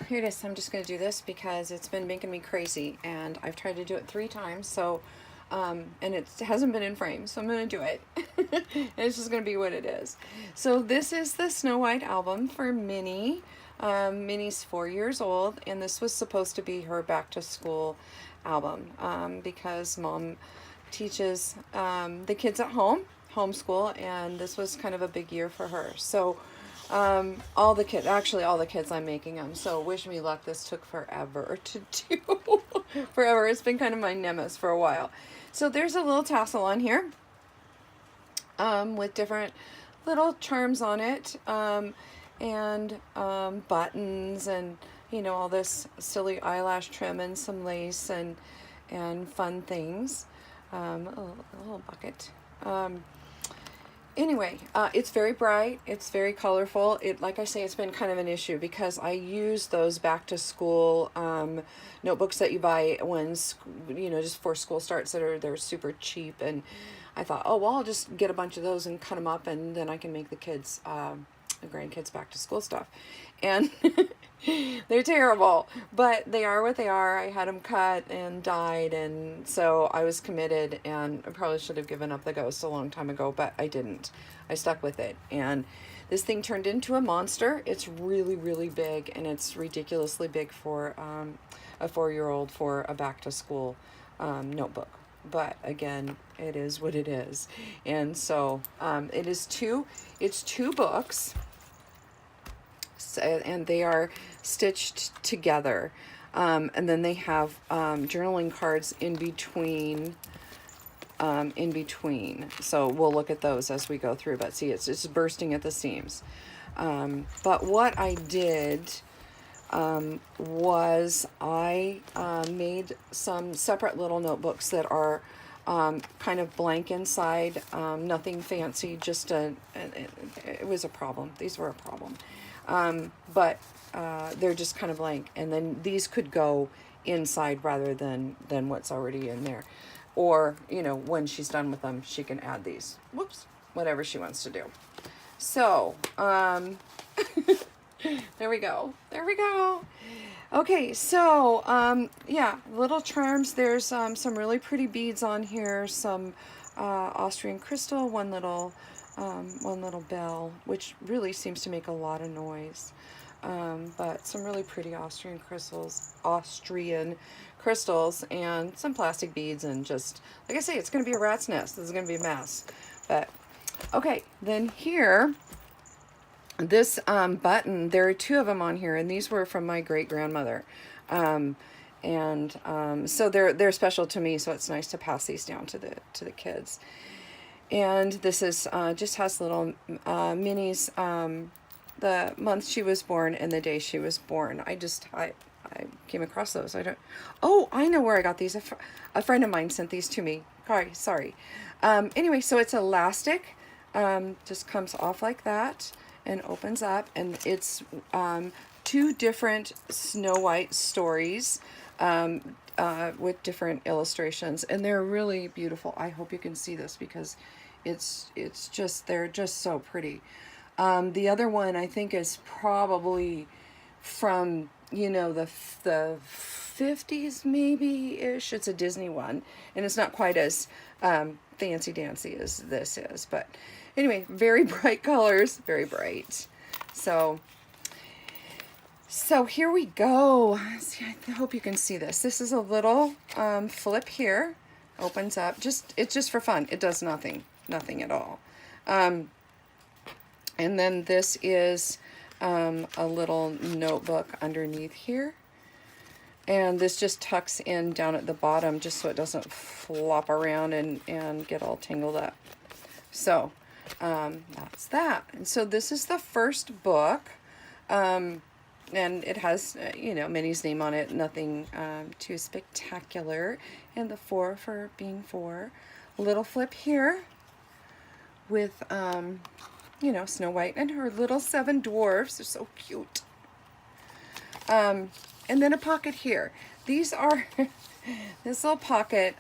here it is. I'm just going to do this because it's been making me crazy, and I've tried to do it 3 times, so, and it hasn't been in frame, so I'm going to do it. And it's just going to be what it is. So this is the Snow White album for Minnie. Minnie's 4 years old, and this was supposed to be her back to school album, because Mom teaches the kids at home, homeschool, and this was kind of a big year for her. So all the kids I'm making them, so wish me luck. This took forever to do. Forever. It's been kind of my nemesis for a while. So there's a little tassel on here with different little charms on it, and buttons, and all this silly eyelash trim and some lace and fun things. A little bucket. Anyway, it's very bright, it's very colorful. Like I say, it's been kind of an issue because I use those back to school notebooks that you buy when, just for school starts, they're super cheap. And I thought, oh, well, I'll just get a bunch of those and cut them up, and then I can make the kids, the grandkids back to school stuff. And they're terrible, but they are what they are. I had them cut and dyed, and so I was committed, and I probably should have given up the ghost a long time ago, but I didn't. I stuck with it, and this thing turned into a monster. It's really, really big, and it's ridiculously big for a 4-year-old for a back-to-school notebook. But again, it is what it is. And so it's two books, and they are stitched together, and then they have journaling cards in between. So we'll look at those as we go through, but see, it's bursting at the seams. But what I did was I made some separate little notebooks that are kind of blank inside, nothing fancy, just it was a problem. These were a problem. But they're just kind of blank, and then these could go inside rather than what's already in there. Or, when she's done with them, she can add these. Whoops, whatever she wants to do. So, there we go. Okay, so, yeah, little charms. There's some really pretty beads on here, some Austrian crystal, one little bell, which really seems to make a lot of noise. But some really pretty Austrian crystals, and some plastic beads, and just, like I say, it's going to be a rat's nest. This is going to be a mess. But, okay, then here, this button, there are 2 of them on here, and these were from my great-grandmother. So they're special to me, so it's nice to pass these down to the kids. And this is just has little Minnie's, the month she was born and the day she was born. I came across those. I know where I got these. A friend of mine sent these to me. Sorry. Anyway, so it's elastic. Just comes off like that and opens up, and it's 2 different Snow White stories with different illustrations, and they're really beautiful. I hope you can see this because they're just so pretty. The other one I think is probably from the 50s maybe-ish. It's a Disney one, and it's not quite as fancy dancy as this is, but anyway, very bright colors, very bright. So here we go. See, I hope you can see this. This is a little flip here, opens up. It's just for fun. It does nothing at all. And then this is a little notebook underneath here. And this just tucks in down at the bottom just so it doesn't flop around and get all tangled up. So that's that. And so this is the first book. And it has, Minnie's name on it. Nothing too spectacular. And the 4 for being 4. A little flip here with... Snow White and her little 7 dwarfs. They're so cute. And then a pocket here. These are this little pocket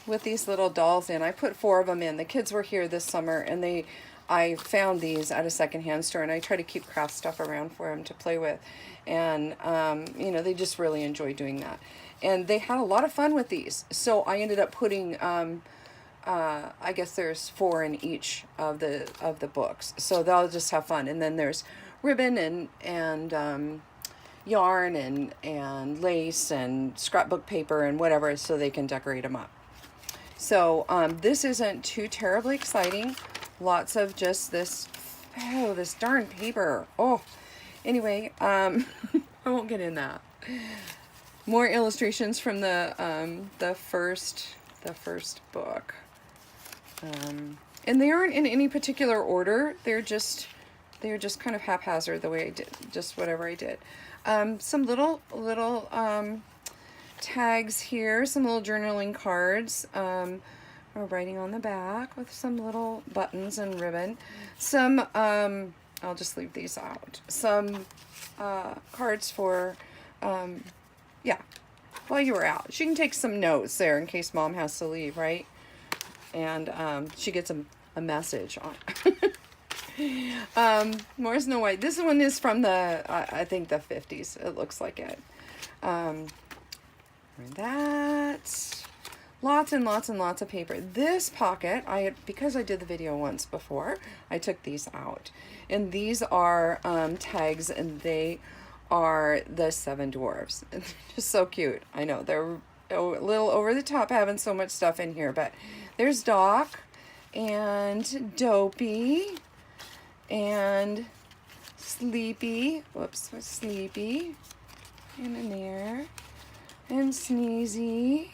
with these little dolls in. I put 4 of them in. The kids were here this summer, and they I found these at a secondhand store, and I try to keep craft stuff around for them to play with. And, you know, they just really enjoy doing that. And they had a lot of fun with these. So I ended up putting, I guess there's 4 in each of the books. So they'll just have fun. And then there's ribbon and yarn and lace and scrapbook paper and whatever, so they can decorate them up. So this isn't too terribly exciting. Lots of just this, oh, this darn paper. Oh, anyway, I won't get in that. More illustrations from the first book. And they aren't in any particular order. They're just kind of haphazard the way I did, just whatever I did. Some little tags here, some little journaling cards, or writing on the back with some little buttons and ribbon. Some, I'll just leave these out. Some cards for, yeah, while you were out. She can take some notes there in case Mom has to leave, right? And she gets a message on. More Snow White. This one is from the, I think the 50s. It looks like it. That. Lots and lots and lots of paper. This pocket, because I did the video once before, I took these out. And these are tags, and they are the 7 dwarves. Just so cute. I know, they're a little over the top having so much stuff in here, but there's Doc and Dopey and Sleepy. Whoops, Sleepy. And in there. And Sneezy.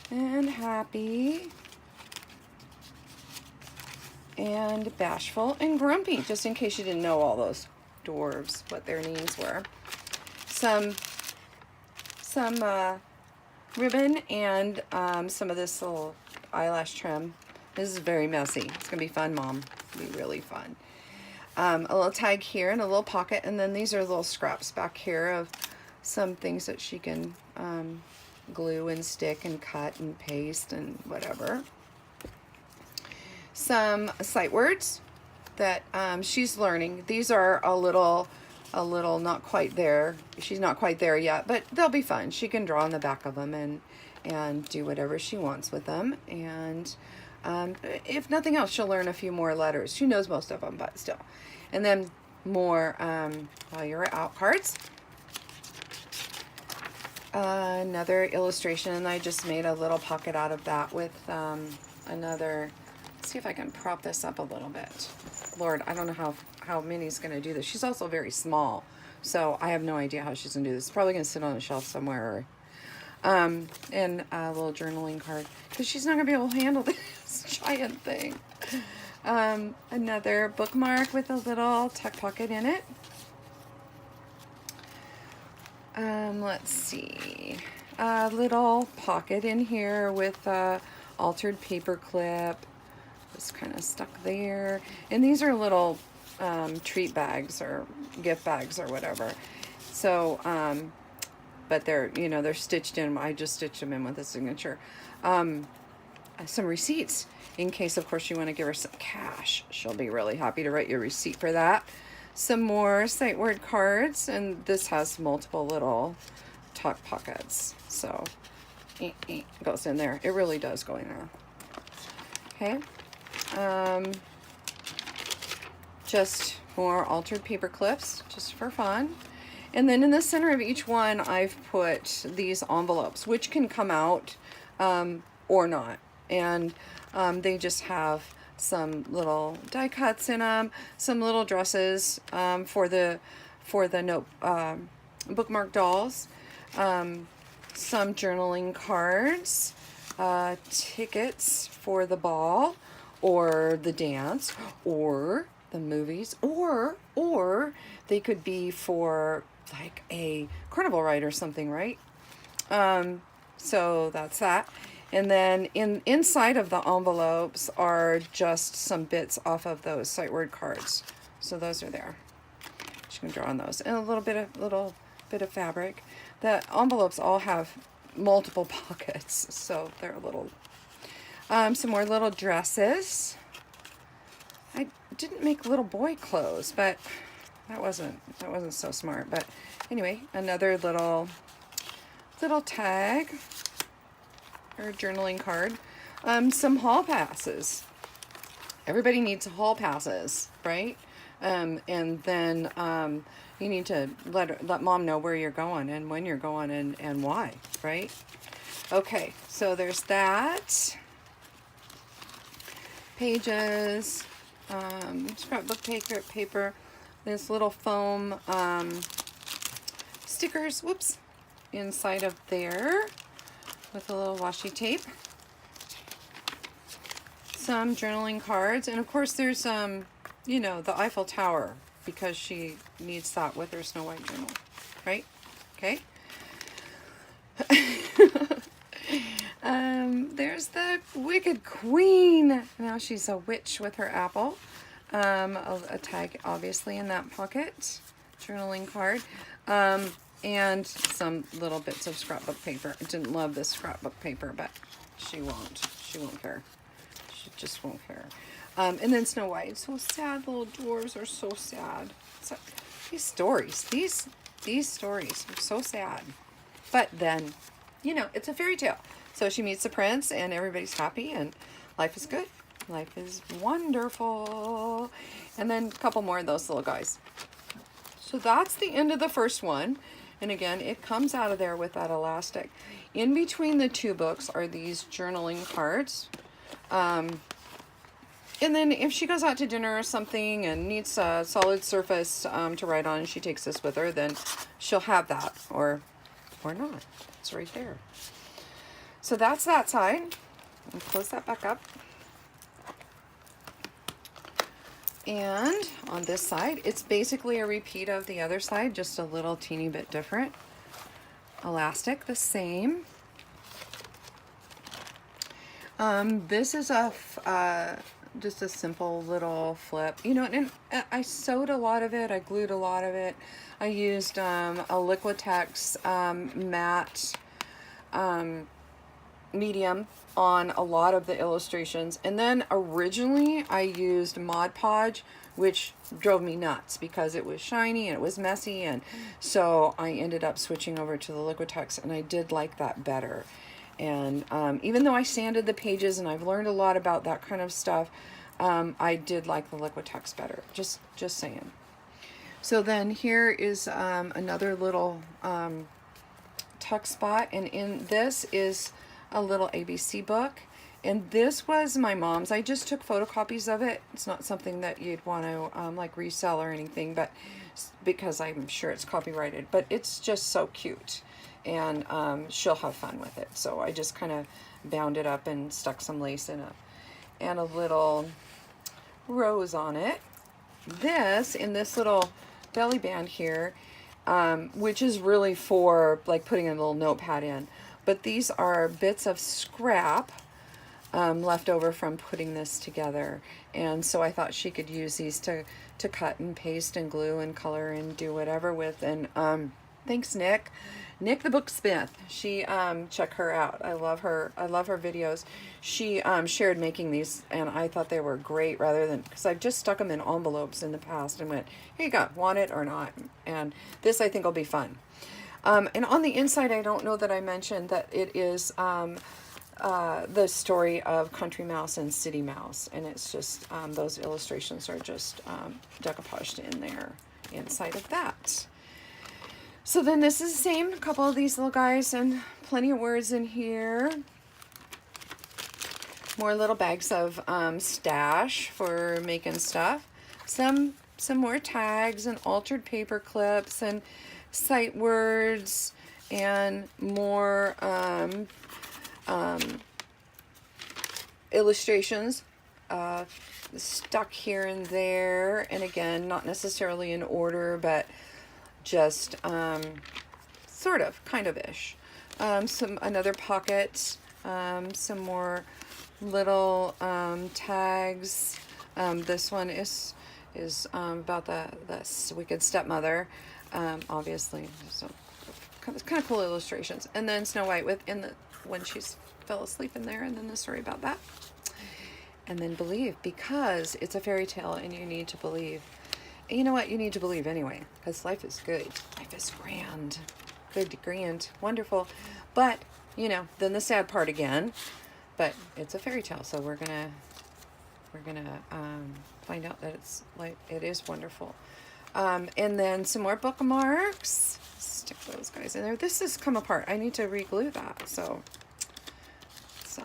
And Happy. And Bashful and Grumpy, just in case you didn't know all those dwarves, what their names were. Some ribbon and some of this little eyelash trim. This is very messy. It's gonna be fun, Mom. It'll be really fun. A little tag here and a little pocket, and then these are little scraps back here of some things that she can glue and stick and cut and paste and whatever. Some sight words that she's learning. These are a little not quite there. She's not quite there yet, but they'll be fun. She can draw on the back of them and do whatever she wants with them. And if nothing else, she'll learn a few more letters. She knows most of them, but still. And then more while you're out cards. Another illustration, and I just made a little pocket out of that with another. Let's see if I can prop this up a little bit. Lord, I don't know how Minnie's going to do this. She's also very small, so I have no idea how she's going to do this. It's probably going to sit on a shelf somewhere. And a little journaling card, because she's not going to be able to handle this giant thing. Another bookmark with a little tuck pocket in it. Let's see, a little pocket in here with a altered paper clip, just kind of stuck there. And these are little treat bags or gift bags or whatever. So, but they're, you know, they're stitched in. I just stitched them in with a signature. Some receipts in case, of course, you want to give her some cash. She'll be really happy to write you a receipt for that. Some more sight word cards, and this has multiple little tuck pockets, so it goes in there. It really does go in there. Okay. Just more altered paper clips, just for fun. And then in the center of each one, I've put these envelopes, which can come out or not. And they just have some little die cuts in them, some little dresses for the note bookmark dolls, some journaling cards, tickets for the ball or the dance or the movies, or they could be for like a carnival ride or something, right? So that's that. And then inside of the envelopes are just some bits off of those sight word cards. So those are there. You can draw on those. And a little bit of fabric. The envelopes all have multiple pockets, so they're a little. Some more little dresses. I didn't make little boy clothes, but that wasn't so smart. But anyway, another little tag or journaling card. Some hall passes. Everybody needs hall passes, right? And then you need to let mom know where you're going and when you're going and why, right? Okay, so there's that. Pages, scrapbook paper, this little foam stickers, whoops, inside of there with a little washi tape. Some journaling cards, and of course there's you know, the Eiffel Tower, because she needs that with her Snow White journal, right? Okay. There's the Wicked Queen. Now she's a witch with her apple. A tag obviously in that pocket. Journaling card. And some little bits of scrapbook paper. I didn't love this scrapbook paper, but she won't. She won't care. She just won't care. And then Snow White. So sad. Little dwarves are so sad. So, these stories. These stories are so sad. But then, you know, it's a fairy tale. So she meets the prince and everybody's happy and life is good. Life is wonderful. And then a couple more of those little guys. So that's the end of the first one. And again, it comes out of there with that elastic. In between the two books are these journaling cards. And then if she goes out to dinner or something and needs a solid surface to write on, and she takes this with her, then she'll have that, or not. It's right there. So that's that side. I'll close that back up. And on this side, it's basically a repeat of the other side, just a little teeny bit different. Elastic, the same. This is just a simple little flip. You know, and I sewed a lot of it. I glued a lot of it. I used a Liquitex matte medium on a lot of the illustrations. And then originally I used Mod Podge, which drove me nuts because it was shiny and it was messy. And so I ended up switching over to the Liquitex, and I did like that better. And even though I sanded the pages and I've learned a lot about that kind of stuff, I did like the Liquitex better. Just saying. So then here is another little tuck spot, and in this is a little ABC book, and this was my mom's. I just took photocopies of it. It's not something that you'd want to like resell or anything, but because I'm sure it's copyrighted, but it's just so cute, and she'll have fun with it. So I just kind of bound it up and stuck some lace in it and a little rose on it. This in this little belly band here, which is really for like putting a little notepad in. But these are bits of scrap left over from putting this together. And so I thought she could use these to cut and paste and glue and color and do whatever with. And thanks, Nick. Nick the Booksmith. She, check her out. I love her videos. She shared making these, and I thought they were great, rather than, because I've just stuck them in envelopes in the past and went, here you go, want it or not? And this I think will be fun. And on the inside, I don't know that I mentioned that it is the story of Country Mouse and City Mouse. And it's just, those illustrations are just decoupaged in there inside of that. So then this is the same, a couple of these little guys and plenty of words in here. More little bags of stash for making stuff. Some more tags and altered paper clips and sight words and more illustrations stuck here and there, and again, not necessarily in order, but just sort of, kind of ish. Another pocket, some more little tags. This one is about the wicked stepmother. Obviously, so it's kind of cool illustrations. And then Snow White when she fell asleep in there, and then the story about that. and then believe, because it's a fairy tale and you need to believe. And you know what? You need to believe anyway, because life is good. Life is grand. Good, grand, wonderful. But, you know, then the sad part again. But it's a fairy tale, so we're gonna find out that it's like, it is wonderful. And then some more bookmarks. Stick those guys in there. This has come apart. I need to re-glue that. So, I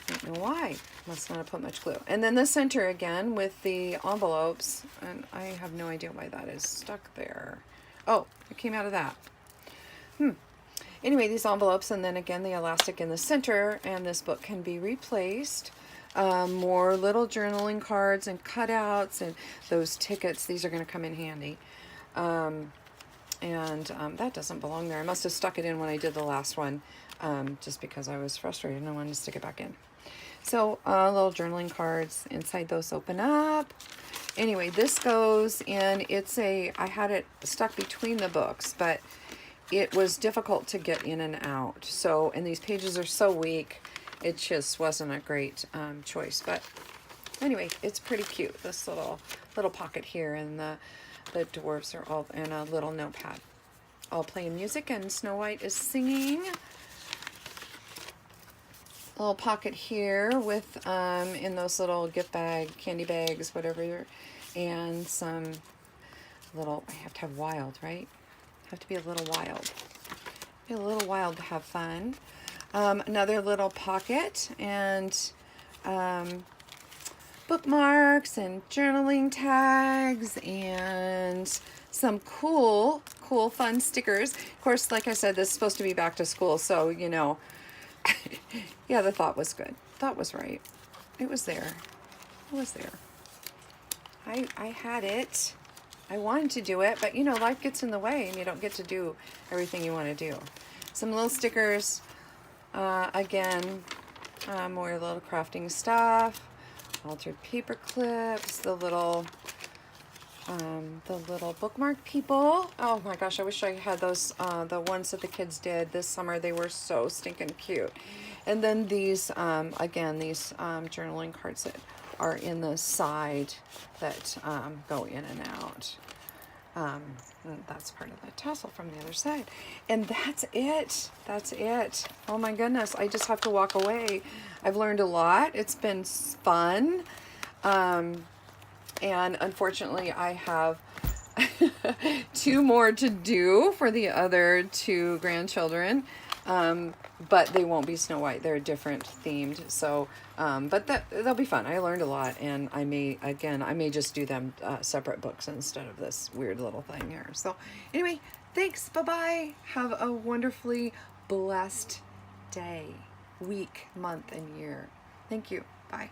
don't know why. Must not have put much glue. And then the center again with the envelopes. And I have no idea why that is stuck there. Oh, it came out of that. Anyway, these envelopes, and then again the elastic in the center, and this book can be replaced. More little journaling cards and cutouts, and those tickets. These are going to come in handy. That doesn't belong there. I must have stuck it in when I did the last one, just because I was frustrated and I wanted to stick it back in. So little journaling cards inside those open up. Anyway, this goes in. I had it stuck between the books, but it was difficult to get in and out. So, and these pages are so weak, it just wasn't a great choice. But anyway, it's pretty cute. This little pocket here, and the dwarves are all, and a little notepad, all playing music, and Snow White is singing. A little pocket here with in those little gift bag, candy bags, whatever, and some little. I have to have wild, right? Have to be a little wild. Be a little wild to have fun. Another little pocket, and bookmarks and journaling tags, and some cool fun stickers. Of course, like I said, this is supposed to be back to school, so you know. Yeah, the thought was good. Thought was right. It was there. It was there. I had it. I wanted to do it, but you know, life gets in the way and you don't get to do everything you want to do. Some little stickers. Again, more little crafting stuff. Altered paper clips. The little bookmark people. Oh my gosh, I wish I had those, the ones that the kids did this summer. They were so stinking cute. And then these, again, these journaling cards that are in the side that go in and out. That's part of the tassel from the other side. And that's it. That's it. Oh my goodness, I just have to walk away. I've learned a lot. It's been fun. And unfortunately, I have 2 more to do for the other 2 grandchildren. But they won't be Snow White. They're different themed. So, but they'll be fun. I learned a lot, and I may just do them separate books instead of this weird little thing here. So anyway, thanks. Bye-bye. Have a wonderfully blessed day, week, month, and year. Thank you. Bye.